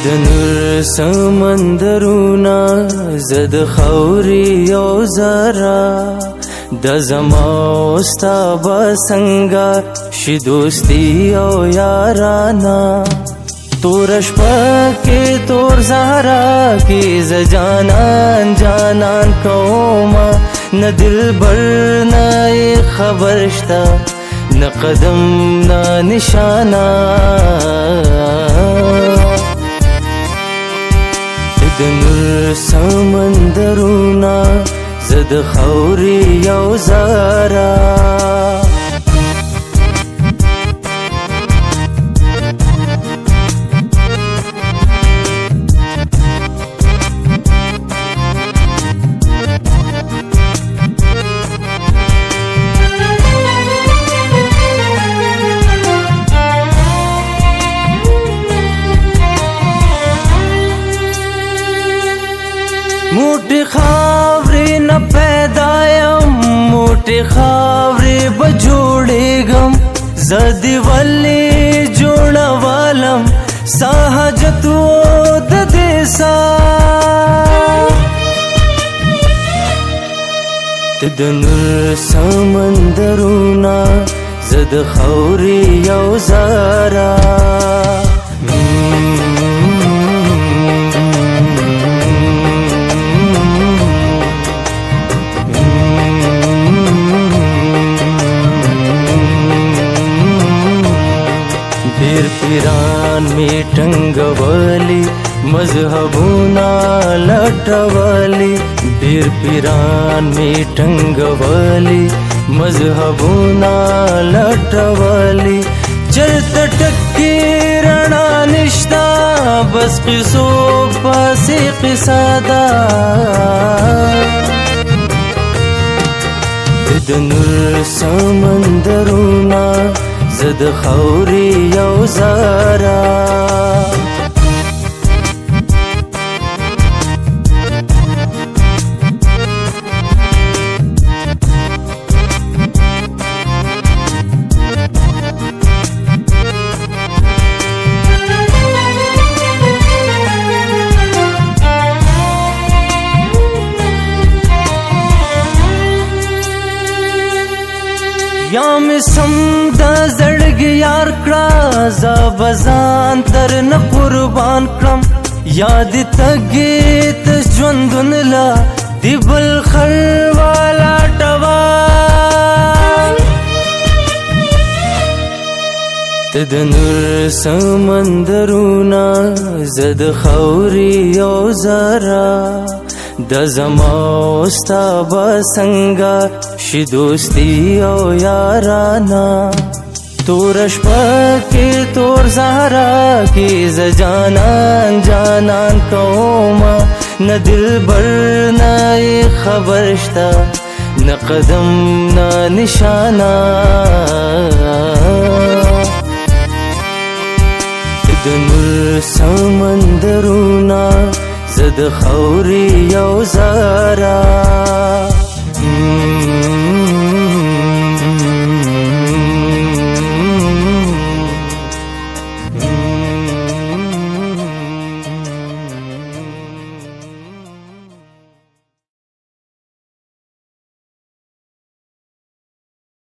د نور سمندرونا زد خوري او زرا د زما استا بسنگا شي دوستی او یارانا تورش پاکه تور زهرا کی ز جانان جانان کوما نه دلبر نه خبر شتا نه قدم نه نشانا د نور سمندرونا زد خوري او زرا मोटे खावरे न पैदायम मोटे खावरे बजोड़ेगम जदी वल्ले जोड़ा वालम साहजतो देसा तदनुर समंदरुना जद खौरी यौ ज़ारा पीर पिरान में टंगवाली मजहबुना लटवाली पीर पिरान में टंगवाली मजहबुना लटवाली चलत टक्की रणा निश्ता बस किसो पासे किसादा दनुर समंदरुना زد خوري او زرا या में समदा जड़ग यार कड़ा जा बजान तर न कुर्बान क्रम याद तगीत ज्वंदुनला दिबल खरवाला टवा तदनुर समंदरुना जद खौरी ओ जरा د زما استا بسنگا شي دوستی او یارانا تورش پاکه تور زهرا کی ز جانان جانان کوما نه دلبر نه خبر شتا نه قدم نه نشانا د نور سمندرونا زد خوري او زرا